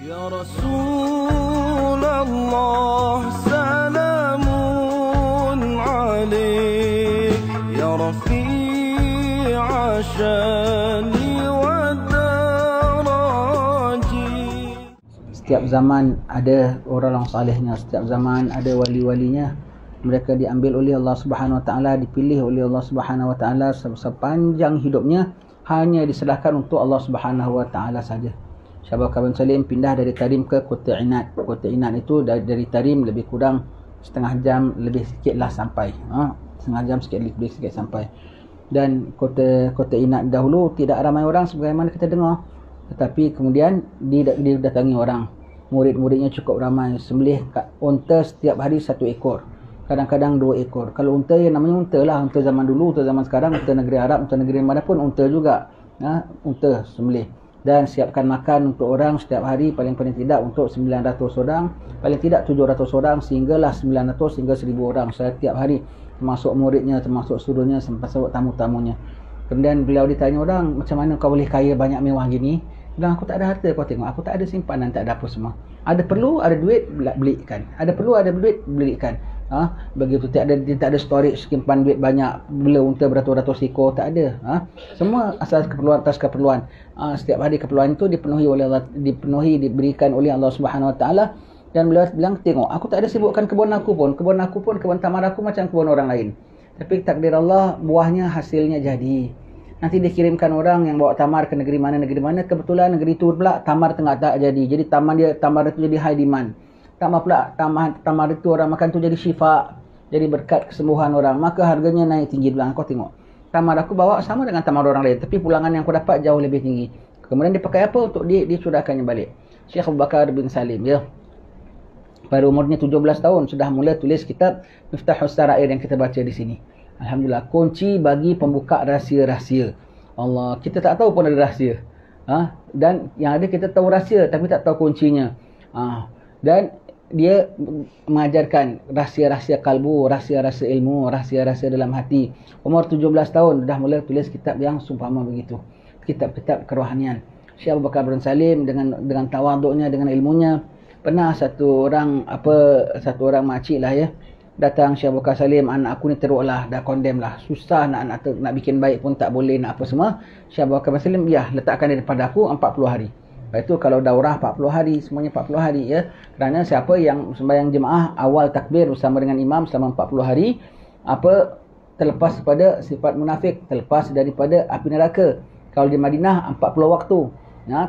Ya Rasulullah, salamun alaik, ya Rafi'a syani wa daraji. Setiap zaman ada orang salihnya, setiap zaman ada wali-walinya. Mereka diambil oleh Allah Subhanahu Wa Taala, dipilih oleh Allah Subhanahu Wa Taala sepanjang hidupnya, hanya diserahkan untuk Allah Subhanahu Wa Taala saja. Syekh Abu Bakar bin Salim pindah dari Tarim ke Kota Inat. Kota Inat itu dari Tarim lebih kurang setengah jam lebih sikit lah sampai. Setengah jam sikit lebih sikit sampai. Dan Kota Inat dahulu tidak ramai orang sebagaimana kita dengar. Tetapi kemudian didatangi orang. Murid-muridnya cukup ramai. Sembelih unta setiap hari 1 ekor. Kadang-kadang 2 ekor. Kalau unta yang namanya unta lah. Unta zaman dulu, unta zaman sekarang, unta negeri Arab, unta negeri mana pun unta juga. Unta sembelih. Dan siapkan makan untuk orang setiap hari, paling-paling tidak untuk 900 orang, paling tidak 700 orang, sehinggalah 900 hingga 1000 orang setiap hari, termasuk muridnya, termasuk suruhnya, termasuk tamu-tamunya. Kemudian beliau ditanya orang, macam mana kau boleh kaya banyak mewah gini? Bilang, aku tak ada harta, kau tengok, aku tak ada simpanan, tak ada apa semua. Ada perlu, ada duit, belikan. Ada perlu, ada duit, belikan. Begitu, tak ada storage simpan duit banyak, bela unta beratus-ratus ekor, tak ada. Semua asal keperluan atas keperluan. Setiap hari keperluan itu dipenuhi oleh Allah, diberikan oleh Allah Subhanahu Wa Taala. Dan beliau bilang, tengok, aku tak ada sibukkan kebun aku pun, kebun tamar aku macam kebun orang lain. Tapi takdir Allah, buahnya hasilnya jadi. Nanti dikirimkan orang yang bawa tamar ke negeri mana, kebetulan negeri itu pula tamar tengah tak jadi. Jadi tamar itu jadi high demand. Tambah pula tamar itu orang makan tu jadi syifa, jadi berkat kesembuhan orang, maka harganya naik tinggi. Bilang, kau tengok, tamar aku bawa sama dengan tamar orang lain, tapi pulangan yang aku dapat jauh lebih tinggi. Kemudian dipakai apa untuk dicurahkannya balik? Syekh Abu Bakar bin Salim, ya, pada umurnya 17 tahun sudah mula tulis kitab Miftahus Sarair yang kita baca di sini. Alhamdulillah, kunci bagi pembuka rahsia-rahsia Allah. Kita tak tahu pun ada rahsia, dan yang ada kita tahu rahsia tapi tak tahu kuncinya. Dan dia mengajarkan rahsia-rahsia kalbu, rahsia-rahsia ilmu, rahsia-rahsia dalam hati. Umur 17 tahun dah mula tulis kitab yang seumpama begitu, kitab-kitab kerohanian. Syekh Abu Bakar bin Salim dengan tawaduknya, dengan ilmunya. Pernah satu orang makcik lah, ya, datang, Syekh Abu Bakar Salim, anak aku ni teruk lah, dah condemn lah, susah nak bikin baik pun tak boleh, nak apa semua. Syekh Abu Bakar bin Salim, ya, letakkan dia daripada aku 40 hari. Lepas itu kalau daurah 40 hari, semuanya 40 hari, ya. Kerana siapa yang sembahyang jemaah awal takbir bersama dengan imam selama 40 hari, terlepas daripada sifat munafik, terlepas daripada api neraka. Kalau di Madinah 40 waktu,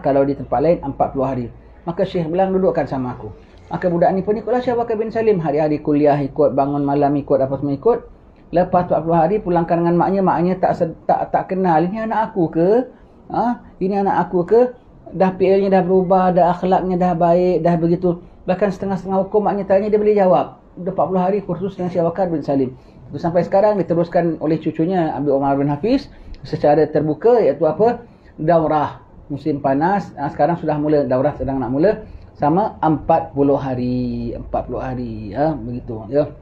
kalau di tempat lain 40 hari. Maka Syekh bilang, dudukkan sama aku. Maka budak ni pun ikutlah Syekh Abu Bakar bin Salim, hari-hari kuliah ikut, bangun malam ikut, apa semua ikut. Lepas 40 hari pulangkan dengan maknya tak kenal, ini anak aku ke? Ini anak aku ke? Dah PL-nya dah berubah, dah akhlaknya dah baik, dah begitu. Bahkan setengah-setengah hukum maknya tanya, dia boleh jawab. Dah 40 hari kursus dengan Syekh Abu Bakar bin Salim. Itu sampai sekarang diteruskan oleh cucunya Abi Umar bin Hafiz secara terbuka, iaitu daurah musim panas. Sekarang sudah mula, daurah sedang nak mula, sama 40 hari. 40 hari, begitu, ya.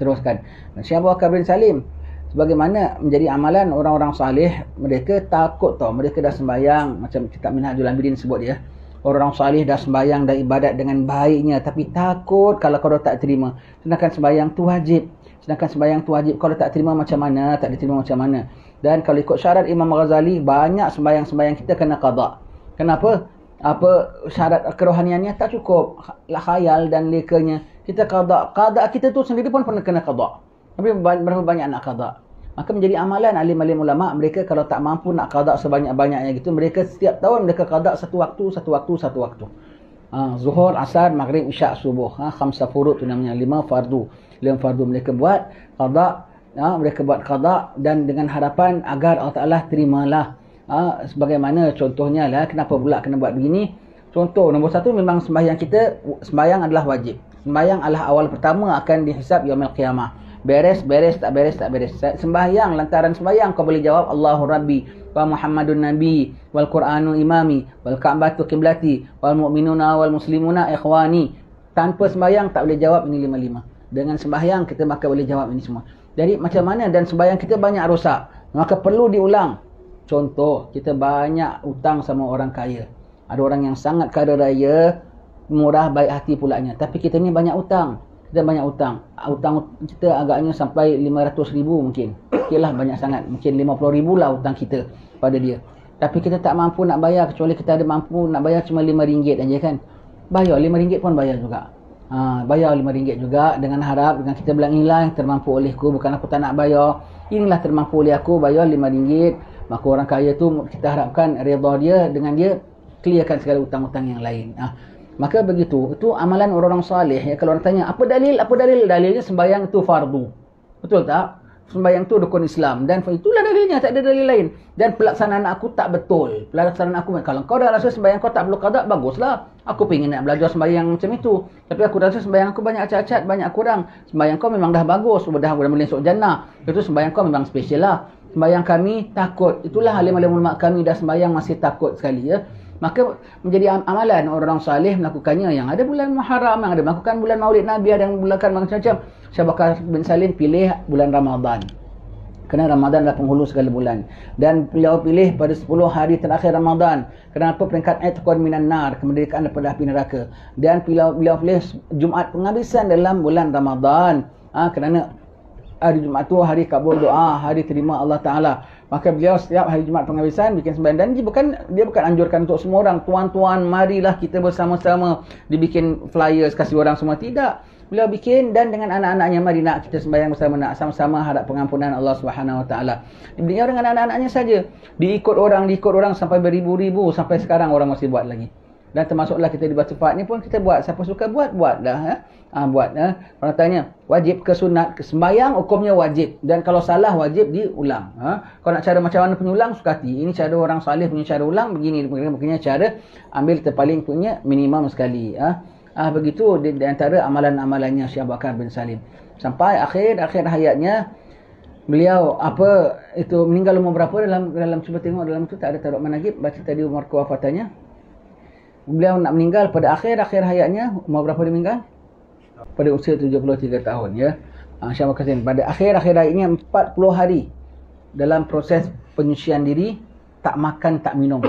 Teruskan. Syekh Abu Bakar bin Salim, sebagaimana menjadi amalan orang-orang salih, mereka takut tau. Mereka dah sembahyang, macam kitab Minhajul Abidin sebut, ya. Orang salih dah sembahyang, dah ibadat dengan baiknya, tapi takut kalau tak terima. Sedangkan sembahyang tu wajib. Kalau tak terima macam mana? Tak diterima macam mana? Dan kalau ikut syarat Imam Ghazali, banyak sembahyang-sembahyang kita kena qada. Kenapa? Syarat kerohaniannya tak cukup. Khayal dan lekanya. Kita qada. Qada kita tu sendiri pun pernah kena qada. Tapi berapa banyak nak qada? Maka menjadi amalan alim-alim ulama, mereka kalau tak mampu nak qada sebanyak-banyaknya gitu, mereka setiap tahun mereka qada satu waktu. Zuhur, asar, maghrib, isyak, subuh. 5 furud tu namanya, 5 fardu. 5 fardu mereka buat qada. Mereka buat qada dan dengan harapan agar Allah Ta'ala terimalah. Sebagaimana contohnya lah, kenapa pula kena buat begini? Contoh, nombor 1, memang sembahyang adalah wajib. Sembahyang adalah awal pertama akan dihisab yaumil qiyamah. Beres, tak beres. Sembahyang, lantaran sembahyang kau boleh jawab Allahu Rabbi wa Muhammadun Nabi wal Qur'anu imami wal Ka'batu qiblati wal mu'minuna wal muslimuna ikhwani. Tanpa sembahyang tak boleh jawab ini 5. Dengan sembahyang kita maka boleh jawab ini semua. Jadi macam mana? Dan sembahyang kita banyak rosak, maka perlu diulang. Contoh, kita banyak utang sama orang kaya. Ada orang yang sangat kaya raya, murah baik hati pulanya. Tapi kita ni banyak hutang. Kita banyak hutang. Hutang kita agaknya sampai 500,000 mungkin. Okeylah banyak sangat. Mungkin 50,000 lah hutang kita pada dia. Tapi kita tak mampu nak bayar, kecuali kita ada mampu nak bayar cuma RM5 aja kan. Bayar RM5 pun bayar juga. Bayar RM5 juga dengan harap dengan kita bilang inilah yang termampu olehku, bukan aku tak nak bayar. Inilah termampu oleh aku, bayar RM5. Maka orang kaya tu kita harapkan redha dia dengan dia clearkan segala hutang-hutang yang lain. Maka begitu. Itu amalan orang-orang salih. Ya, kalau orang tanya, apa dalil? Apa dalil? Dalilnya sembahyang itu fardu. Betul tak? Sembahyang itu rukun Islam. Dan itulah dalilnya. Tak ada dalil lain. Dan pelaksanaan aku tak betul. Pelaksanaan aku, kalau kau dah rasa sembahyang kau tak perlu qada, baguslah. Aku pengen nak belajar sembahyang macam itu. Tapi aku rasa sembahyang aku banyak acat-acat, banyak kurang. Sembahyang kau memang dah bagus. Dah boleh masuk jannah. Itu sembahyang kau memang special lah. Sembahyang kami takut. Itulah alim-alim ulama kami dah sembahyang masih takut sekali ya. Maka menjadi amalan orang salih melakukannya. Yang ada bulan Muharram, yang ada melakukan bulan Maulid Nabi, ada yang melakukan macam-macam. Syekh Bakar bin Salim pilih bulan Ramadan. Kerana Ramadan adalah penghulu segala bulan. Dan beliau pilih pada 10 hari terakhir Ramadan. Kenapa? Peringkat Itqan minan nar, kemerdekaan daripada api neraka. Dan beliau pilih Jumaat penghabisan dalam bulan Ramadan. Kerana hari Jumaat tu hari kabul doa, hari terima Allah Ta'ala. Maka beliau setiap hari Jumaat penghabisan bikin sembahyang. Dan dia bukan anjurkan untuk semua orang. Tuan-tuan, marilah kita bersama-sama. Dibikin flyers, kasih orang semua. Tidak. Beliau bikin dan dengan anak-anaknya, mari nak kita sembahyang bersama, nak sama-sama harap pengampunan Allah Subhanahu Wa Taala. Beliau dengan anak-anaknya saja. Diikut orang sampai beribu-ribu, sampai sekarang orang masih buat lagi. Dan termasuklah kita di Batu Pahat ni pun kita buat. Siapa suka buatlah. Buat. Orang tanya, wajib ke sunat? Sembahyang hukumnya wajib. Dan kalau salah wajib diulang. Kalau nak cara macam mana penyulang, suka hati. Ini cara orang salih punya cara ulang, begini. Maknanya cara ambil terpaling punya minimum sekali. Begitu di antara amalan-amalannya Syekh Bakar bin Salim. Sampai akhir hayatnya beliau meninggal umur berapa dalam cuba tengok dalam tu tak ada taruh manaqib, baca tadi umur kewafatannya. Beliau nak meninggal pada akhir hayatnya, umur berapa dia meninggal? Pada usia 73 tahun ya. Syekh Bakar bin Salim pada akhir hayatnya 40 hari dalam proses penyucian diri, tak makan tak minum.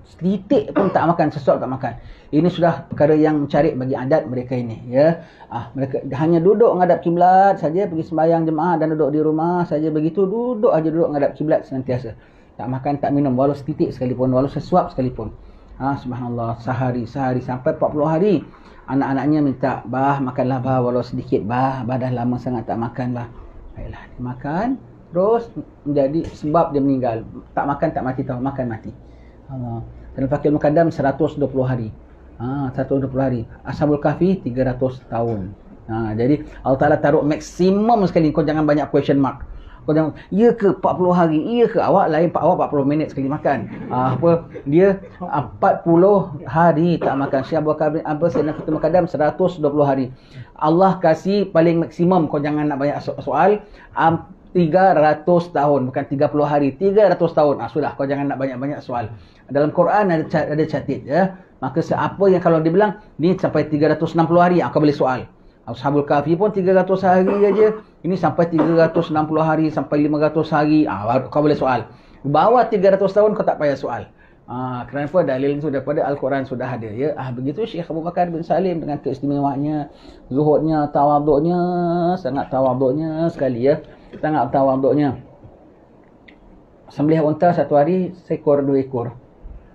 Setitik pun tak makan, sesuap tak makan. Ini sudah perkara yang mencari bagi adat mereka ini ya. Mereka hanya duduk menghadap kiblat saja, pergi sembahyang jemaah dan duduk di rumah saja, begitu duduk menghadap kiblat senantiasa. Tak makan tak minum walau setitik sekalipun, walau sesuap sekalipun. Subhanallah, sehari sampai 40 hari. Anak-anaknya minta, "Bah, makanlah bah, walau sedikit bah dah lama sangat tak makan bah." Baiklah, dia makan, terus menjadi sebab dia meninggal. Tak makan tak mati tahu, makan mati. Dan Fakir Muqaddam 120 hari. 120 hari. Ashabul Kahfi 300 tahun. Jadi Allah Ta'ala taruh maksimum sekali. Kau jangan banyak question mark. Kau jangan, iya ke 40 hari? Iya ke? Awak lain, awak 40 minit sekali makan. Dia 40 hari tak makan. Syekh Abu Bakar bin Sayyidina Fakir Muqaddam 120 hari. Allah kasih paling maksimum. Kau jangan nak banyak soal. 300 tahun, bukan 30 hari, 300 tahun. Sudah, kau jangan nak banyak-banyak soal. Dalam Quran ada catat ya. Maka apa yang kalau dia bilang ni sampai 360 hari, kau boleh soal. Ashabul Kahfi pun 300 hari aja. Ini sampai 360 hari sampai 500 hari, kau boleh soal. Bawah 300 tahun kau tak payah soal. Kenapa? Dalil itu daripada Al-Quran sudah ada ya. Begitu Syekh Abu Bakar bin Salim dengan keistimewaannya, zuhudnya, tawaduknya, sangat tawaduknya sekali ya. Sangat tawaduknya. Sembelih unta satu hari, seekor, 2 ekor.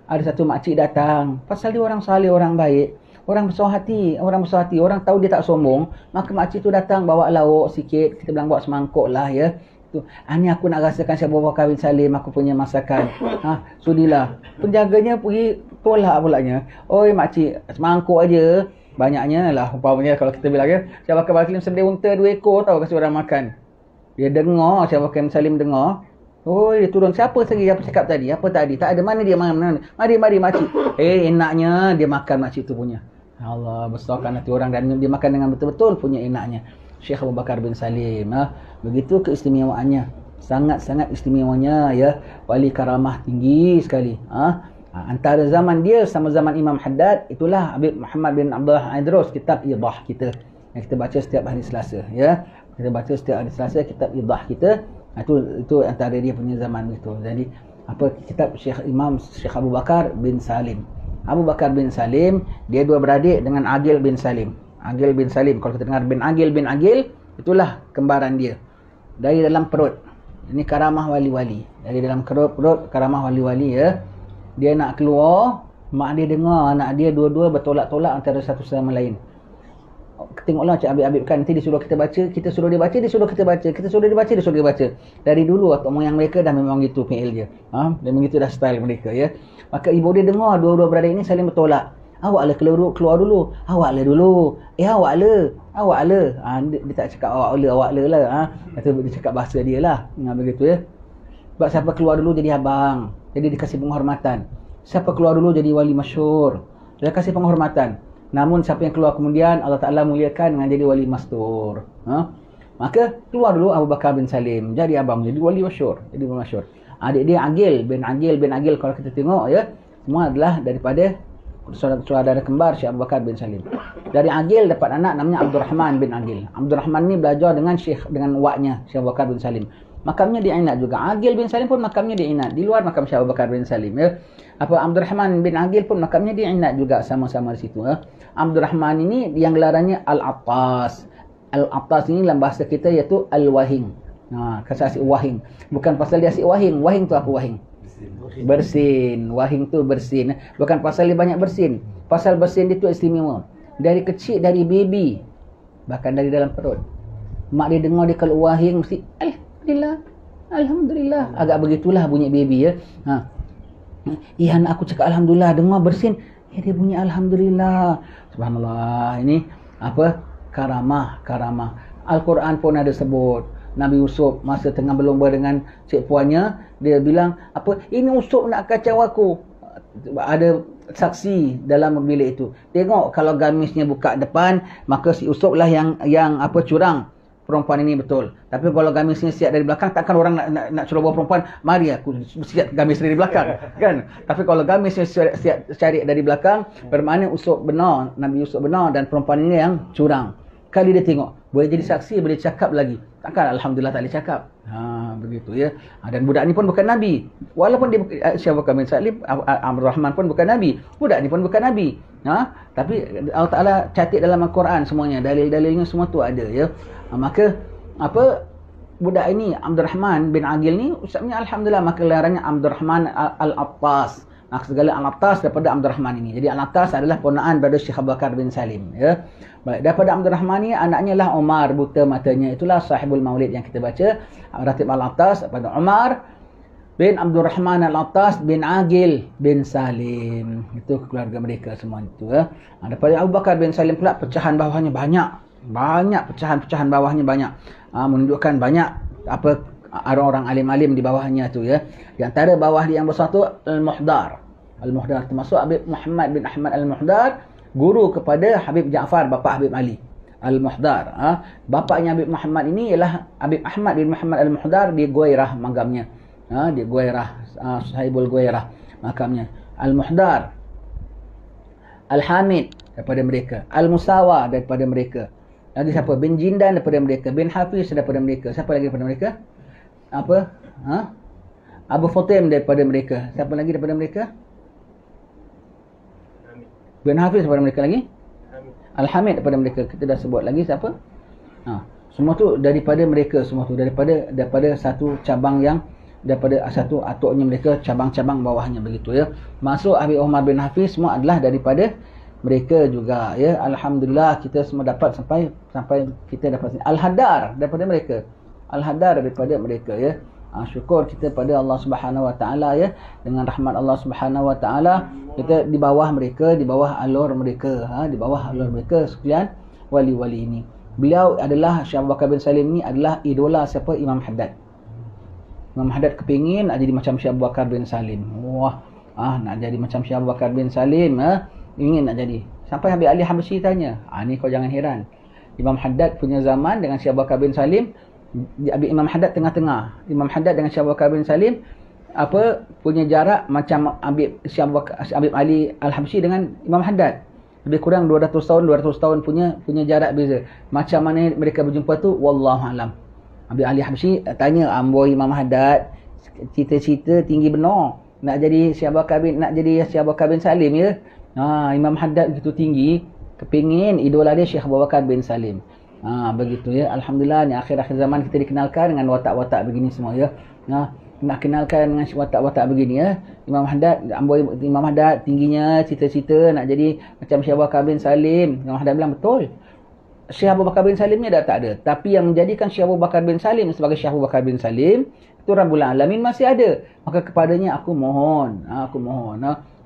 Ada satu makcik datang, pasal dia orang saleh, orang baik, orang besar hati, orang tahu dia tak sombong, maka makcik tu datang bawa lauk sikit, kita bilang bawa semangkuk lah ya. Ni aku nak rasakan Syekh Abu Bakar bin Salim, aku punya masakan. Sudilah. Penjaganya pergi tolak pulanya. Oi makcik, semangkuk aja. Banyaknya lah umpamanya kalau kita bilang ya. Syekh Abu Bakar bin Salim sembelih unta 2 ekor tahu kasih orang makan. Dia dengar, Syekh Abu Bakar bin Salim dengar. Dia turun. Siapa lagi apa cakap tadi? Apa tadi? Tak ada. Mana dia? Mana? Mari makcik. Enaknya dia makan makcik tu punya. Allah, besarkan hati orang dan dia makan dengan betul-betul punya enaknya. Syekh Abu Bakar bin Salim. Begitu keistimewaannya. Sangat-sangat istimewanya ya. Wali karamah tinggi sekali. Antara zaman dia sama zaman Imam Haddad, itulah Habib Muhammad bin Abdullah Idrus, kitab Idah kita. Yang kita baca setiap hari Selasa ya. Kita baca setiap hari Selasa kitab Idah kita. Itu antara dia punya zaman itu. Jadi kitab Syekh Abu Bakar bin Salim. Abu Bakar bin Salim, dia dua beradik dengan Aqil bin Salim. Aqil bin Salim, kalau kita dengar bin Aqil, itulah kembaran dia. Dari dalam perut. Ini karamah wali-wali. Dari dalam perut karamah wali-wali ya. Dia nak keluar, mak dia dengar anak dia dua-dua bertolak-tolak antara satu sama lain. Tengoklah Cik Habib kan, nanti dia suruh kita baca, kita suruh dia baca, dia suruh kita baca, kita suruh dia baca, dia suruh dia baca. Dari dulu atuk moyang mereka dah memang gitu PL dia. Memang gitu dah style mereka ya. Maka ibu dia dengar dua-dua beradik ini saling bertolak. Awak lah keluar dulu. Awak lah dulu. Awak lah. Dia tak cakap awak lah. Dia cakap bahasa dia lah. Begitu ya. Sebab siapa keluar dulu jadi abang. Jadi dikasih penghormatan. Siapa keluar dulu jadi wali masyhur. Dia kasih penghormatan. Namun siapa yang keluar kemudian Allah Ta'ala muliakan dengan jadi wali mastur. Maka keluar dulu Abu Bakar bin Salim. Jadi abang, jadi wali masyhur. Adik dia Aqil bin Aqil kalau kita tengok ya. Semua adalah daripada saudara kembar Syekh Abu Bakar bin Salim. Dari Aqil dapat anak namanya Abdurrahman bin Aqil. Abdurrahman ni belajar dengan waknya Syekh Abu Bakar bin Salim. Makamnya di Ainat juga. Aqil bin Salim pun makamnya di Ainat. Di luar makam Syekh Abu Bakar bin Salim ya. Abdurrahman bin Aqil pun makamnya di Ainat juga, sama-sama di situ ya. Abdurrahman ini yang gelarannya Al-Attas. Al-Attas ini dalam bahasa kita iaitu Al-Wahing. Kasih asyik wahing. Bukan pasal dia asyik wahing. Wahing tu apa wahing? Bersin. Wahing tu bersin. Bukan pasal dia banyak bersin. Pasal bersin dia tu istimewa. Dari kecil, dari baby. Bahkan dari dalam perut. Mak dia dengar dia kalau wahing mesti Alhamdulillah. Agak begitulah bunyi baby ya. Iya anak aku cakap Alhamdulillah. Dengar bersin. Dia bunyi Alhamdulillah. Subhanallah. Ini apa? Karamah. Al-Quran pun ada sebut. Nabi Yusuf masa tengah berlumba dengan cik puannya, dia bilang, apa? Ini Yusuf nak kacau aku. Ada saksi dalam bilik itu. Tengok kalau gamisnya buka depan, maka si Yusuf lah yang curang. Perempuan ini betul. Tapi kalau gamisnya siap dari belakang, takkan orang nak suruh bawa perempuan, mari aku siap gamis dari belakang. Kan? Tapi kalau gamisnya siap cari dari belakang, bermakna Yusuf benar, Nabi Yusuf benar dan perempuan ini yang curang. Kali dia tengok, boleh jadi saksi, boleh cakap lagi. Takkan Alhamdulillah tak boleh cakap. Begitu ya. Dan budak ni pun bukan Nabi. Walaupun dia Syekh Abu Bakar bin Salim, Abdul Rahman pun bukan Nabi. Budak ni pun bukan Nabi. Tapi Allah Ta'ala catat dalam Al-Quran semuanya. Dalil-dalilnya semua tu ada ya. Maka apa budak ini Abdul Rahman bin Aqil ni ustaznya Alhamdulillah, maka gelarannya Abdul Rahman Al-Attas. Segala Al-Attas daripada Abdul Rahman ini. Jadi Al-Attas adalah ponaan daripada Syekh Abu Bakar bin Salim ya. Baik, daripada Abdul Rahman ni anaknya lah Umar, buta matanya. Itulah sahibul maulid yang kita baca. Ratib Al-Attas daripada Umar bin Abdul Rahman Al-Attas bin Aqil bin Salim. Itu keluarga mereka semua itu ya. Daripada Abu Bakar bin Salim pula pecahan bawahnya banyak pecahan bawahnya banyak. Menunjukkan banyak apa orang-orang alim-alim di bawahnya tu ya. Di antara bawah dia yang besar tu Al-Muhdar termasuk Habib Muhammad bin Ahmad Al-Muhdar, guru kepada Habib Ja'far, bapa Habib Ali Al-Muhdar. Bapaknya Habib Muhammad ini ialah Habib Ahmad bin Muhammad Al-Muhdar di Guairah makamnya. Di Guairah, Sahibul Guairah makamnya. Al-Muhdar, Al-Hamid daripada mereka, Al-Musawa daripada mereka. Lagi siapa? Bin Jindan daripada mereka, bin Hafiz daripada mereka. Siapa lagi daripada mereka? Abu Fatim daripada mereka. Siapa lagi daripada mereka? Bin Hafiz daripada mereka lagi? Al-Hamid daripada mereka. Kita dah sebut lagi siapa? Semua tu daripada mereka, semua tu daripada satu cabang yang daripada satu atuknya mereka, cabang-cabang bawahnya begitu ya. Masuk Habib Umar bin Hafiz semua adalah daripada mereka juga ya. Alhamdulillah kita semua dapat sampai kita dapat sini. Al-Hadar daripada mereka. Al-Hadar daripada mereka ya. Syukur kita pada Allah Subhanahu Wa Taala ya, dengan rahmat Allah Subhanahu Wa Taala kita di bawah mereka, di bawah alur mereka, di bawah alur mereka sekian wali-wali ini. Beliau adalah Syekh Abu Bakar bin Salim ni adalah idola siapa? Imam Haddad. Imam Haddad kepingin nak jadi macam Syekh Abu Bakar bin Salim. Nak jadi macam Syekh Abu Bakar bin Salim, ingin nak jadi. Sampai Habib Ali Habsyi tanya, ni kau jangan heran. Imam Haddad punya zaman dengan Syekh Abu Bakar bin Salim, Imam Haddad tengah-tengah. Imam Haddad dengan Syekh Abu Bakar bin Salim punya jarak macam Habib Ali Al-Habsyi dengan Imam Haddad. Lebih kurang 200 tahun punya jarak beza. Macam mana mereka berjumpa tu wallahu alam. Habib Ali Habsyi tanya, amboi Imam Haddad, cita-cita tinggi benar. nak jadi Syekh Abu Bakar bin Salim ya. Imam Haddad begitu tinggi, kepingin idola dia Syekh Abu Bakar bin Salim. Begitu ya. Alhamdulillah ni akhir-akhir zaman kita dikenalkan dengan watak-watak begini semua ya. Nak kenalkan dengan watak-watak begini ya. Imam Haddad tingginya, cita-cita nak jadi macam Syekh Abu Bakar bin Salim. Imam Haddad bilang betul. Syekh Abu Bakar bin Salimnya dah tak ada. Tapi yang menjadikan Syekh Abu Bakar bin Salim sebagai Syekh Abu Bakar bin Salim, itu Rabbul Alamin masih ada. Maka kepadanya aku mohon.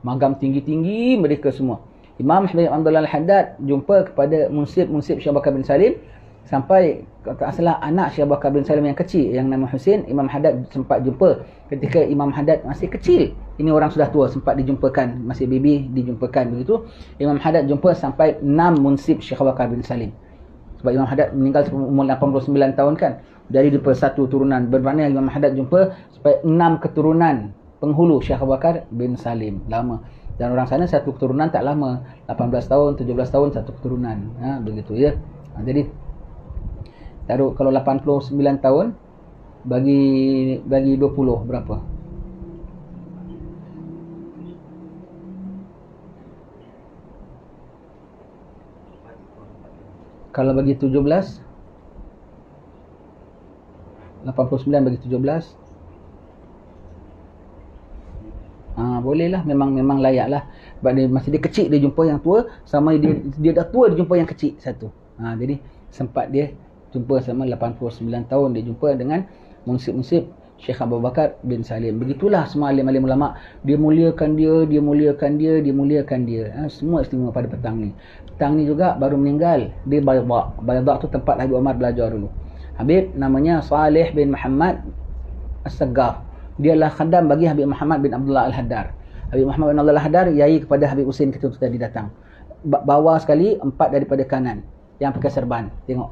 Magam tinggi-tinggi mereka semua. Imam Habib Abdullah Al-Haddad jumpa kepada munsib Syekh Abu Bakar bin Salim. Sampai tak salah anak Syekh Abu Bakar bin Salim yang kecil yang nama Husin, Imam Haddad sempat jumpa ketika Imam Haddad masih kecil. Ini orang sudah tua, sempat dijumpakan, masih baby dijumpakan begitu. Imam Haddad jumpa sampai 6 munsib Syekh Abu Bakar bin Salim. Sebab Imam Haddad meninggal umur 89 tahun kan. Dari jumpa 1 turunan. Bermakna Imam Haddad jumpa sampai 6 keturunan penghulu Syekh Abu Bakar bin Salim. Lama. Dan orang sana 1 keturunan tak lama. 18 tahun, 17 tahun 1 keturunan. Begitu ya. Jadi taruh kalau 89 tahun bagi 20 berapa? Kalau bagi 17 89 bagi 17 boleh lah, memang layak lah. Sebab dia masa dia kecil dia jumpa yang tua, sama dia dah tua dia jumpa yang kecil satu. Jadi sempat dia jumpa sama 89 tahun dia jumpa dengan munsib Syekh Abu Bakar bin Salim. Begitulah semua alim-alim ulama, dia muliakan dia. Semua istimewa pada petang ni. Petang ni juga baru meninggal di Baydha. Baydha tu tempat Habib Umar belajar dulu. Habib namanya Salih bin Muhammad As-Saggaf. Dialah khadam bagi Habib Muhammad bin Abdullah Al-Haddar. Habib Muhammad bin Abdullah Al-Haddar yai kepada Habib Husin ketika tadi datang. Bawah sekali 4 daripada kanan yang pakai serban. Tengok.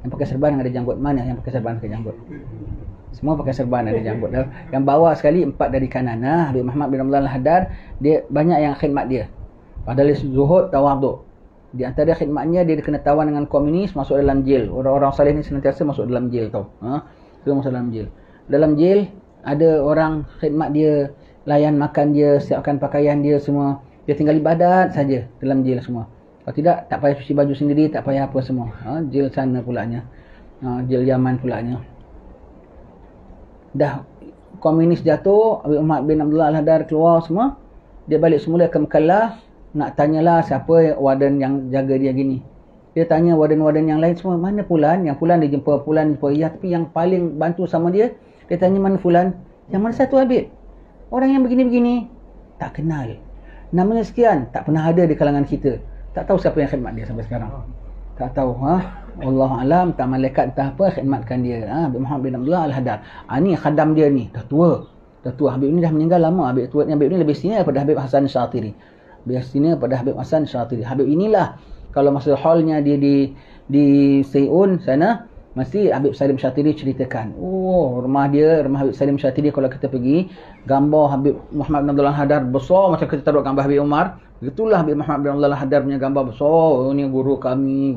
Yang pakai serban yang ada janggut. Mana yang pakai serban pakai janggut? Semua pakai serban ada janggut. Yang bawah sekali 4 dari kanan. Habib Muhammad bin Abdullah Al-Haddar, dia banyak yang khidmat dia. Padahal zuhud, tawaduk. Di antara khidmatnya dia kena tawan dengan komunis, masuk dalam jail. Orang-orang salih ni senantiasa masuk dalam jail tau. Dia masuk dalam jail. Dalam jail ada orang khidmat dia, layan makan dia, siapkan pakaian dia semua. Dia tinggal ibadat saja dalam jail semua. Kalau tidak, tak payah cuci baju sendiri, tak payah apa semua. Jail sana pulanya. Jail Yaman pulanya. Dah komunis jatuh, Habib Muhammad bin Abdullah Al-Haddar keluar semua. Dia balik semula ke Mekah, nak tanyalah siapa warden yang jaga dia gini. Dia tanya warden-warden yang lain semua, mana Fulan? Yang Fulan dia jumpa, Fulan jumpa. Ya, tapi yang paling bantu sama dia, dia tanya mana Fulan? Yang mana satu Habib? Orang yang begini-begini. Tak kenal. Namanya sekian, tak pernah ada di kalangan kita. Tak tahu siapa yang khidmat dia sampai sekarang. Tak tahu. Allah alam, tak malaikat entah apa khidmatkan dia. Habib Muhammad bin Abdullah Al-Haddar. Ni khadam dia ni, dah tua. Habib ni dah meninggal lama. Habib ni lebih senior daripada Habib Hasan Syatiri. Lebih senior daripada Habib Hasan Syatiri. Habib inilah, kalau masa hallnya dia di Seyun sana, mesti Habib Salim Syatiri ceritakan. Rumah Habib Salim Syatiri kalau kita pergi, gambar Habib Muhammad bin Abdullah Al-Haddar besar macam kita taruh gambar Habib Umar. Begitulah Habib Muhammad bin Abdullah Al-Haddar punya gambar besar. Ini guru kami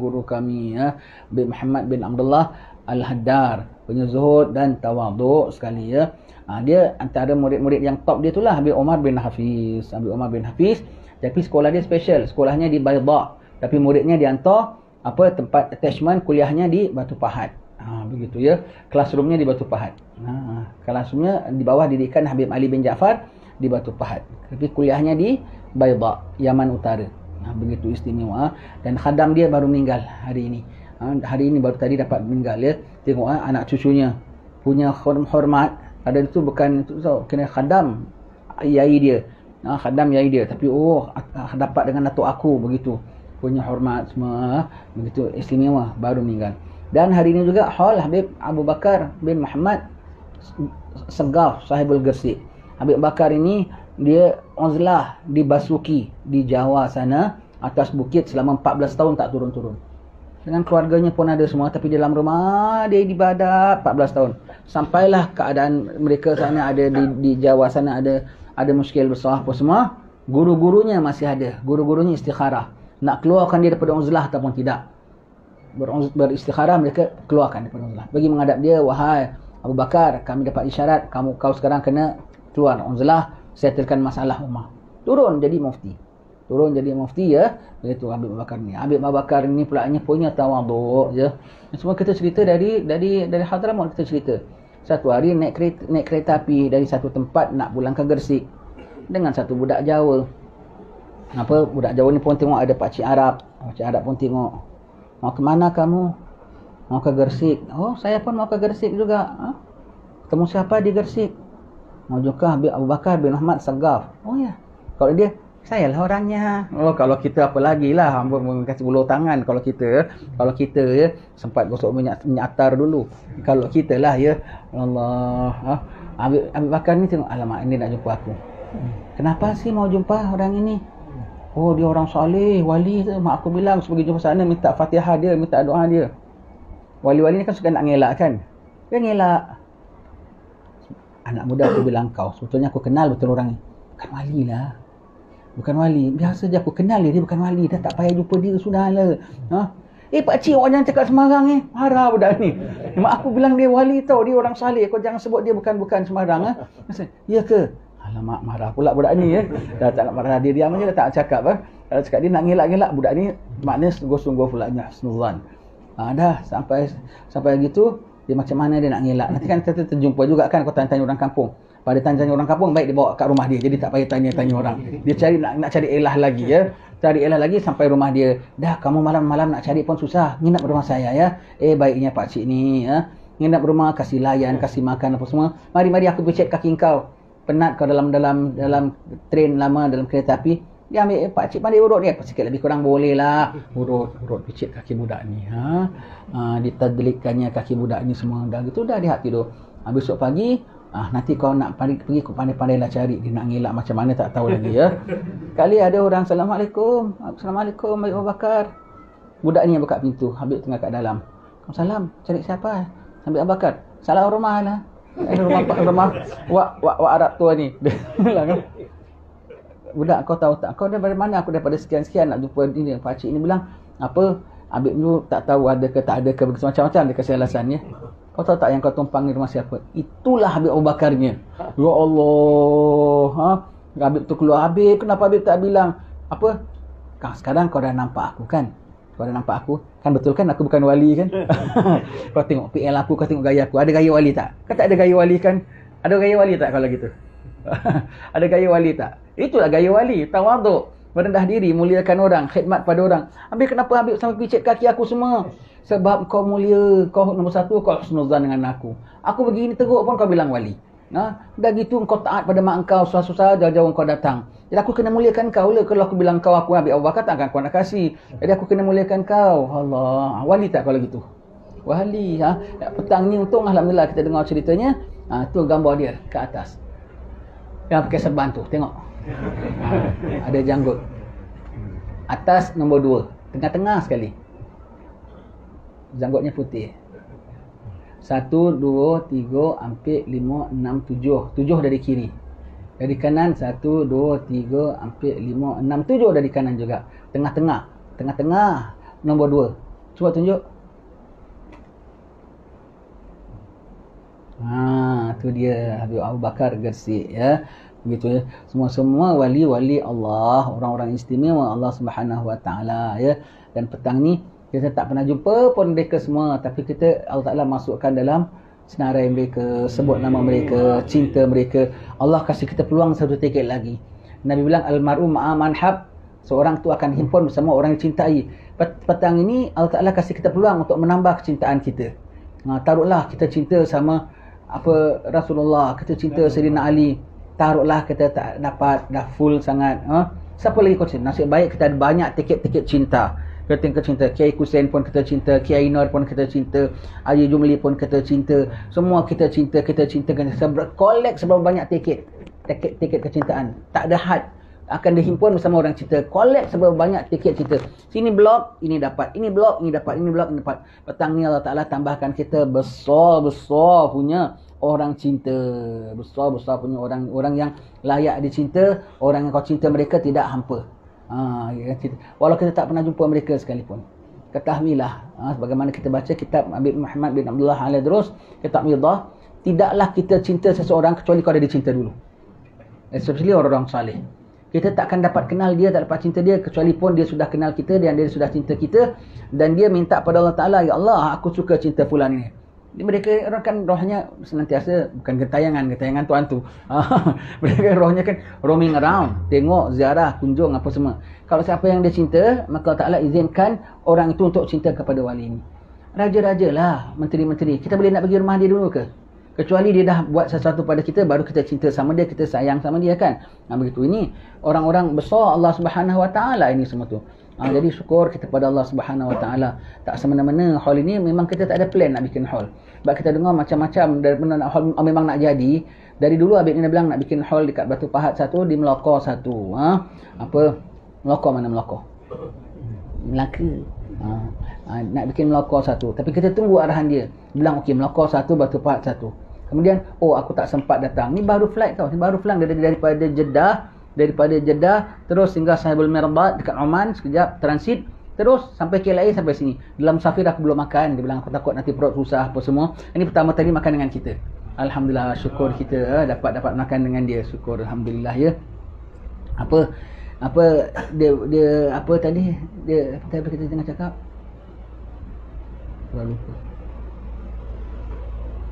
ya. Habib Muhammad bin Abdullah Al-Haddar, punya zuhud dan tawaduk sekali ya. Dia antara murid-murid yang top dia itulah Habib Umar bin Hafiz. Tapi sekolah dia special. Sekolahnya di Baydha. Tapi muridnya dihantar tempat attachment kuliahnya di Batu Pahat. Begitu ya. Classroomnya di Batu Pahat. Classroomnya di bawah didikan Habib Ali bin Jaafar di Batu Pahat. Tapi kuliahnya di Baydha, Yaman Utara. Begitu istimewa. Dan khadam dia baru meninggal hari ini. Hari ini baru tadi dapat meninggal ya. Tengok anak cucunya punya hormat. Ada itu bukan itu kena khadam yai dia. Khadam yai dia. Tapi dapat dengan datuk aku begitu. Punya hormat semua, begitu istimewa, baru meninggal. Dan hari ini juga hal Habib Abu Bakar bin Muhammad Saggaf Sahibul Gersik. Habib Bakar ini dia uzlah di Basuki di Jawa sana, atas bukit selama 14 tahun tak turun-turun. Dengan keluarganya pun ada semua, tapi dalam rumah dia ibadat 14 tahun. Sampailah keadaan mereka sana ada di Jawa sana ada muskil besar apa semua. Guru-gurunya masih ada, guru-gurunya istikharah. Nak keluarkan dia daripada uzlah ataupun tidak. Beristikharah mereka keluarkan daripada uzlah. Bagi menghadap dia, wahai Abu Bakar, kami dapat isyarat kau sekarang kena keluar uzlah, settlekan masalah rumah. Turun jadi mufti ya. Itu Habib Abu Bakar ni. Habib Abu Bakar ni pula punya tawaduk je. Semua kita cerita dari Hadramaut kita cerita. Satu hari naik kereta api dari satu tempat nak pulang ke Gersik dengan satu budak Jawa. Budak Jawa ni pun tengok ada pakcik Arab. Pakcik Arab pun tengok. Mau ke mana kamu? Mau ke Gersik. Oh, saya pun mau ke Gersik juga. Ketemu siapa di Gersik? Mau juga Habib Abu Bakar bin Ahmad Sagaf. Oh ya. Kalau dia, saya lah orangnya. Oh, kalau kita apa lagi lah, hamba kasih buluh tangan. Kalau kita ya, sempat gosok minyak atar dulu. Kalau kita lah ya, Allah. Habib Bakar ni tengok, alamak ini nak jumpa aku. Kenapa sih mau jumpa orang ini? Oh, dia orang soleh, wali. Mak aku bilang sebagai jumpa sana, minta Fatihah dia, minta doa dia. Wali-wali ni kan suka nak ngelak kan? Dia ngelak. Anak muda aku bilang kau, sebetulnya aku kenal betul orang ni. Bukan wali lah. Bukan wali. Biasa je aku kenal dia bukan wali. Dah tak payah jumpa dia sudah lah. Pakcik, awak jangan cakap sembarang Marah budak ni. Mak aku bilang dia wali tau. Dia orang salih. Kau jangan sebut dia bukan sembarang. Ya ke? Alamak, marah pula budak ni Dah tak nak marah. Dia diam je, dah tak cakap Kalau cakap dia nak ngelak-ngelak budak ni, maknanya sungguh-sungguh pula Husnuzan. Dah sampai gitu, dia macam mana dia nak ngelak. Nanti kan kita terjumpa juga kan, kau tanya-tanya orang kampung. Pada tanya orang kampung, baik dia bawa kat rumah dia. Jadi tak payah tanya-tanya orang. Dia cari nak cari elah lagi ya. Cari elah lagi sampai rumah dia. Dah kamu malam-malam nak cari pun susah. Nginap rumah saya ya. Baiknya pakcik ni ya. Nginap rumah, kasih layan, kasih makan apa semua. Mari aku picit kaki kau. Penat kau dalam train lama, dalam kereta api. Dia ambil pakcik pandai urut ni. Sikit lebih kurang boleh lah. Urut picit kaki budak ni. Ditadlikkannya kaki budak ni semua. Dah gitu dah dia tidur. Besok pagi, nanti kau nak pergi kau pandai-pandailah cari. Dia nak ngelak macam mana tak tahu lagi ya. Kali ada orang, Assalamualaikum Habib Abu Bakar. Budak ni yang buka pintu. Habib tengah kat dalam. Salam, cari siapa? Habib Abu Bakar. Salah rumah lah. Rumah wak Arab tua ni. Budak, kau tahu tak? Kau dari mana? Aku daripada sekian-sekian nak jumpa ini. Pakcik ni bilang, apa? Habib tu tak tahu ada ke tak ada ke, macam-macam dia kasi alasannya. Kau tahu tak yang kau tumpang ni rumah siapa? Itulah Habib Abu Bakarnya. Ya Allah. Habib tu keluar. Habib, kenapa Habib tak bilang? Apa? Sekarang kau dah nampak aku kan? Kau dah nampak aku? Kan betul kan aku bukan wali kan? Kau tengok PL aku, kau tengok gaya aku. Ada gaya wali tak? Kau tak ada gaya wali kan? Ada gaya wali tak kalau gitu? Ada gaya wali tak? Itulah gaya wali. Tawaduk. Merendah diri, muliakan orang, khidmat pada orang. Habib, kenapa Habib sampai picit kaki aku semua? Sebab kau mulia, kau nombor satu, kau husnuzan dengan aku. Aku begini teruk pun kau bilang wali. Dah gitu kau taat pada mak kau, susah-susah jauh-jauh kau datang. Jadi aku kena muliakan kau lah. Kalau aku bilang kau aku Habib Abu Bakar, takkan kau nak kasih. Jadi aku kena muliakan kau. Allah, wali tak kalau gitu? Wali. Petang ni untung alhamdulillah kita dengar ceritanya. Tu gambar dia ke atas. Yang pakai serban tu, tengok. Ada janggut. Atas nombor 2, tengah-tengah sekali. Janggutnya putih. 1, 2, 3, 4, 5, 6, 7. 7 dari kiri. Dari kanan 1, 2, 3, 4, 5, 6, 7 dari kanan juga. Tengah-tengah. Tengah-tengah nombor 2. Cuba tunjuk. Tu dia Habib Abu Bakar Gersik ya. Begitu ya. Semua wali-wali Allah, orang-orang istimewa Allah Subhanahu wa taala ya. Dan petang ni kita tak pernah jumpa pun mereka semua, tapi kita Allah Taala masukkan dalam senarai mereka, sebut nama mereka, cinta mereka. Allah kasih kita peluang satu tiket lagi. Nabi bilang al-mar'u ma'a man hab. Seorang tu akan himpun bersama orang yang cintai. Petang ini Allah Taala kasih kita peluang untuk menambah kecintaan kita. Taruhlah kita cinta sama Rasulullah, kita cinta Sayyidina Ali. Taruhlah kita tak dapat, dah full sangat. Siapa lagi kau cinta? Nasib baik kita ada banyak tiket-tiket cinta. Kita cinta Kiai Hussein pun kita cinta, Kiai Nur pun kita cinta, Haji Jumli pun kita cinta. Semua kita cinta. Collect seberapa banyak tiket kecintaan. Tak ada had. Akan dihimpun bersama orang cinta. Collect seberapa banyak tiket cinta. Sini blok, ini dapat. Ini blok, ini dapat. Ini blok, ini dapat. Petang ni Allah Ta'ala tambahkan kita besar-besar punya orang cinta. Besar-besar punya orang yang layak dicinta. Orang yang kau cinta mereka tidak hampa. Walau kita tak pernah jumpa mereka sekalipun, ketahuilah sebagaimana kita baca kitab Habib Muhammad bin Abdullah Al-Idrus, kitab Midah, tidaklah kita cinta seseorang kecuali kau ada dicinta dulu. especially orang-orang salih. Kita takkan dapat kenal dia, tak dapat cinta dia kecuali pun dia sudah kenal kita dan dia sudah cinta kita dan dia minta pada Allah Ta'ala, ya Allah, aku suka cinta fulan ini. Mereka orang kan rohnya senantiasa bukan gentayangan tu hantu. Mereka rohnya kan roaming around, tengok, ziarah, kunjung apa semua. Kalau siapa yang dia cinta, maka Allah Ta'ala izinkan orang itu untuk cinta kepada wali ini. Raja-raja lah, menteri-menteri, kita boleh nak pergi rumah dia dulu ke? Kecuali dia dah buat sesuatu pada kita, baru kita cinta sama dia, kita sayang sama dia kan. Begitu ini orang-orang besar Allah Subhanahu Wa Ta'ala ini semua tu. Jadi syukur kita pada Allah Subhanahu Wa Ta'ala. Tak semena-mena hall ini memang kita tak ada plan nak bikin hall. Sebab kita dengar macam-macam daripada hall memang nak jadi. Dari dulu Habib ni bilang nak bikin hall dekat Batu Pahat satu, di Melaka satu. Apa? Melaka mana Melaka? Melaka. Nak bikin Melaka satu. Tapi kita tunggu arahan dia. Bilang okey Melaka satu, Batu Pahat satu. Kemudian, aku tak sempat datang. Ni baru flight tau. Ni baru flight daripada Jeddah terus singgah Sahibul Mirbat dekat Oman, sekejap transit terus sampai KLIA sampai sini. Dalam musafir aku belum makan. Dia bilang aku takut nanti perut susah apa semua. Ini pertama tadi makan dengan kita. Alhamdulillah, syukur kita dapat makan dengan dia. Syukur alhamdulillah ya. Apa dia apa tadi kita tengah cakap? Lupa.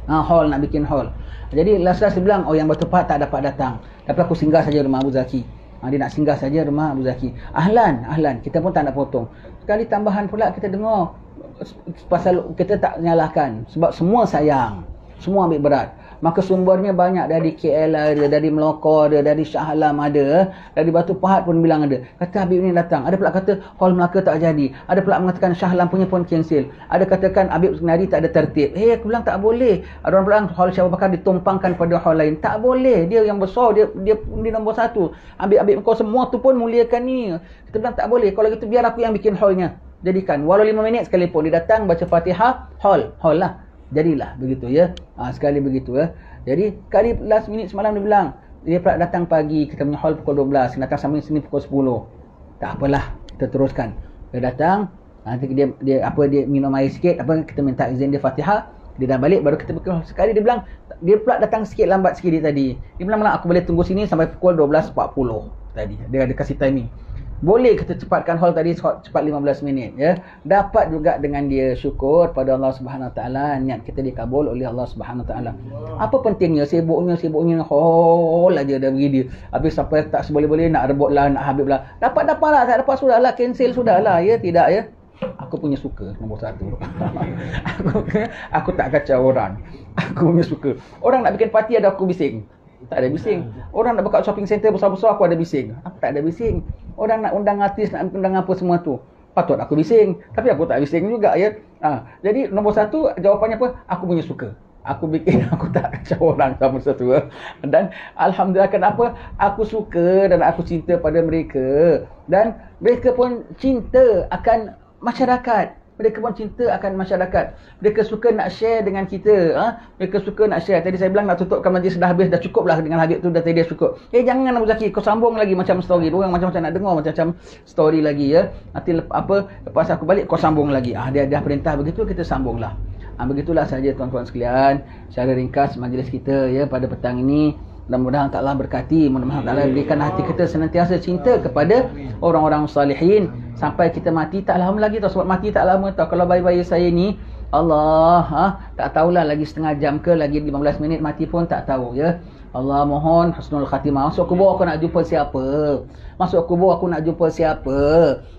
Hall, nak bikin hall. Jadi last dia bilang, yang Batu Pahat tak dapat datang. Tapi aku singgah saja rumah Abu Zaki. Dia nak singgah saja rumah Abu Zaki. Ahlan. Kita pun tak nak potong. Sekali tambahan pula kita dengar pasal kita tak nyalahkan. Sebab semua sayang. Semua ambil berat. Maka sumbernya banyak dari KL ada, dari Melaka ada, dari Shah Alam ada, dari Batu Pahat pun bilang ada. Kata Habib ni datang. Ada pula kata hall Melaka tak jadi. Ada pula mengatakan Shah Alam punya pun cancel. Ada katakan Habib Senari tak ada tertib. Aku bilang tak boleh. Ada orang bilang hall Syah Abu Bakar ditumpangkan pada hall lain. Tak boleh. Dia yang besar, dia nombor satu. Habib kau semua tu pun muliakan ni. Kita bilang tak boleh. Kalau gitu biar aku yang bikin hallnya. Jadikan. Walau 5 minit sekalipun. Dia datang baca Fatihah, hall lah. Jadilah begitu ya. Sekali begitu ya. Jadi kali last minute semalam dia bilang dia pula datang pagi, kita punya hall pukul 12, datang sampai sini pukul 10. Tak apalah, kita teruskan. Dia datang, nanti dia minum air sikit, kita minta izin dia Fatihah, dia dah balik baru kita berkeluar. Sekali dia bilang dia pula datang sikit lambat sikit dia tadi. Dia bilang aku boleh tunggu sini sampai pukul 12.40 tadi. Dia ada kasih timing. Boleh kita cepatkan hall tadi cepat 15 minit ya. Dapat juga dengan dia, syukur pada Allah Subhanahu Wa Taala, niat kita dikabul oleh Allah Subhanahu Wa Taala. Apa pentingnya sibuknya hall aja dah pergi dia. Habis sampai tak seboleh-boleh nak rebut lah, nak Habib lah. Dapat lah, tak dapat sudahlah, cancel sudahlah ya, tidak ya. Aku punya suka nombor satu. aku tak kacau orang. Aku punya suka. Orang nak bikin parti ada aku bising. Tak ada bising. Orang nak buka shopping center besar-besar aku ada bising. Aku tak ada bising. Orang nak undang artis, nak undang apa semua tu, patut aku bising. Tapi aku tak bising juga ya. Jadi nombor satu jawapannya apa? Aku punya suka. Aku bikin, aku tak kacau orang sama satu. Dan alhamdulillah, kenapa? Aku suka dan aku cinta pada mereka. Dan mereka pun cinta akan masyarakat. Mereka pun cinta akan masyarakat. Mereka suka nak share dengan kita. Mereka suka nak share. Tadi saya bilang nak tutupkan majlis dah habis. Dah cukup lah dengan Habib tu. Dah tadi dah cukup. Jangan Abu Zaki. Kau sambung lagi macam story. Diorang macam-macam nak dengar macam-macam story lagi ya. Nanti lepas aku balik kau sambung lagi. Dia dah perintah begitu, kita sambung lah. Begitulah saja tuan-tuan sekalian. Secara ringkas majlis kita ya pada petang ini. Mudah-mudahan Allah berkati. Mudah-mudahan Allah berikan hati kita senantiasa cinta kepada orang-orang salihin sampai kita mati tak lama lagi tau. Sebab mati tak lama tau. Kalau bayi-bayi saya ni Allah tak tahulah lagi setengah jam ke lagi 15 minit mati pun tak tahu ya. Allah mohon husnul khatimah. Masuk kubur aku nak jumpa siapa? Masuk kubur aku nak jumpa siapa?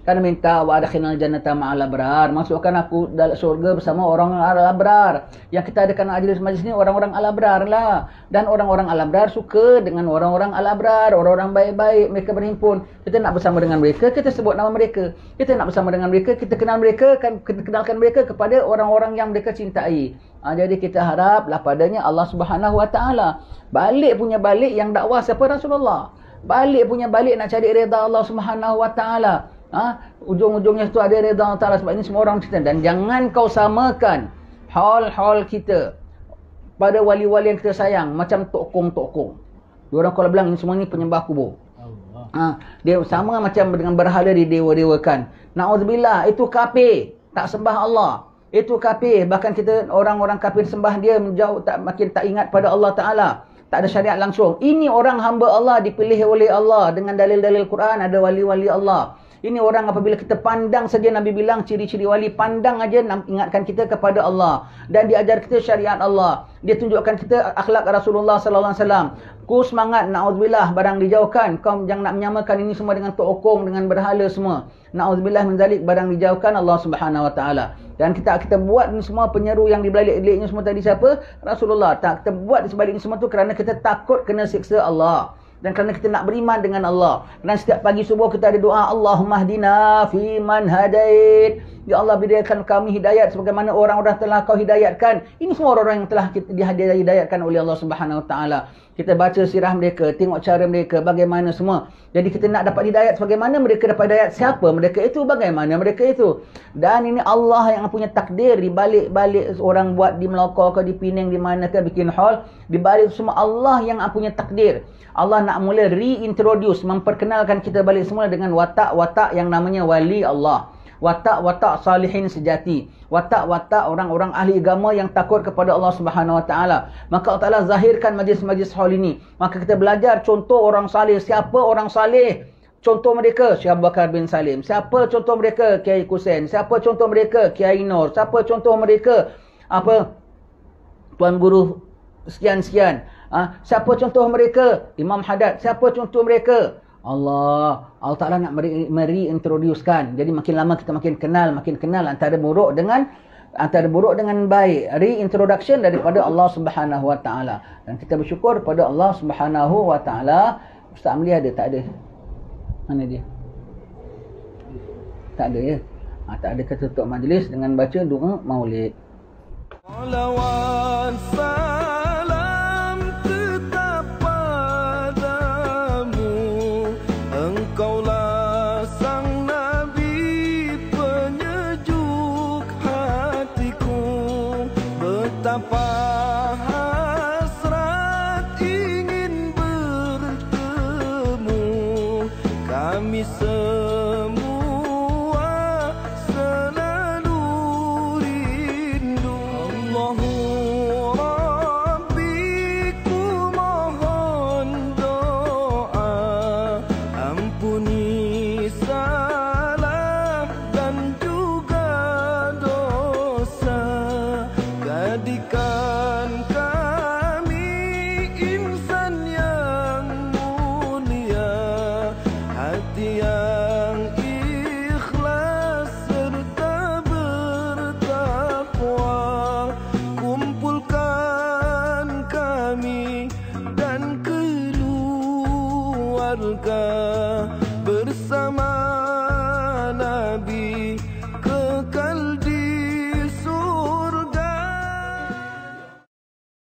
Kan minta wa adkhilnal jannata ma'al abrar. Masukkan aku dalam syurga bersama orang al-abrar. Yang kita adakan majlis ni orang-orang al-abrar lah. Dan orang-orang al-abrar suka dengan orang-orang al-abrar, orang-orang baik-baik. Mereka berhimpun. Kita nak bersama dengan mereka, kita sebut nama mereka. Kita nak bersama dengan mereka, kita kenal mereka, kita kenalkan mereka kepada orang-orang yang mereka cintai. Jadi kita haraplah padanya Allah Subhanahu Wa Taala. Balik yang dakwah siapa? Rasulullah. Balik nak cari redha Allah Subhanahu Wa Taala. Ujung-ujungnya tu ada redha Allah Taala. Sebab ini semua orang cinta. Dan jangan kau samakan hal-hal kita pada wali-wali yang kita sayang macam tokong. Diorang kalau bilang ini semua ni penyembah kubur. Dia sama macam dengan berhala didewa-dewakan. Na'udzubillah, itu kafir, tak sembah Allah. Itu kafir. Bahkan kita orang-orang kafir sembah dia menjauh, makin tak ingat pada Allah Ta'ala. Tak ada syariat langsung. Ini orang hamba Allah dipilih oleh Allah dengan dalil-dalil Quran, ada wali-wali Allah. Ini orang apabila kita pandang saja, Nabi bilang ciri-ciri wali, pandang aja ingatkan kita kepada Allah dan diajar kita syariat Allah. Dia tunjukkan kita akhlak Rasulullah sallallahu alaihi wasallam. Ku semangat, na'udzubillah, barang dijauhkan. Kau jangan nak menyamakan ini semua dengan tok okong, dengan berhala semua. Na'udzubillah min zalik, barang dijauhkan Allah Subhanahu wa taala. Dan kita buat ni semua, penyeru yang di balik-baliknya semua tadi siapa? Rasulullah. Tak, kita buat di sebalik ni semua tu kerana kita takut kena siksa Allah. Dan kerana kita nak beriman dengan Allah. Dan setiap pagi subuh kita ada doa, Allahumma hdina fi man hadait. Ya Allah, berikan kami hidayat sebagaimana orang-orang telah kau hidayatkan. Ini semua orang-orang yang telah dihidayatkan oleh Allah Subhanahu wa taala. Kita baca sirah mereka, tengok cara mereka, bagaimana semua. Jadi kita nak dapat hidayat sebagaimana mereka dapat hidayat. Siapa mereka itu? Bagaimana mereka itu? Dan ini Allah yang punya takdir. Di balik-balik orang buat di Melaka ke, di Penang, di mana ke, bikin hall. Di balik semua Allah yang punya takdir. Allah nak mula reintroduce, memperkenalkan kita balik semula dengan watak-watak yang namanya wali Allah. Watak-watak salihin sejati. Watak-watak orang-orang ahli agama yang takut kepada Allah Subhanahu wa taala. Maka Allah Taala zahirkan majlis-majlis hall ini. Maka kita belajar contoh orang saleh. Siapa orang saleh? Contoh mereka Syekh Abu Bakar bin Salim. Siapa contoh mereka? Kiai Kusen. Siapa contoh mereka? Kiai Nur. Siapa contoh mereka? Tuan Guru sekian-sekian. Siapa contoh mereka? Imam Haddad. Siapa contoh mereka? Allah Ta'ala nak mereintroducekan. Jadi makin lama kita makin kenal antara buruk dengan baik. Reintroduction daripada Allah Subhanahu wa taala. Dan kita bersyukur pada Allah Subhanahu wa taala. Ustaz Amli ada? Tak ada. Mana dia? Tak ada ya. Tak ada, kita tutup majlis dengan baca doa Maulid.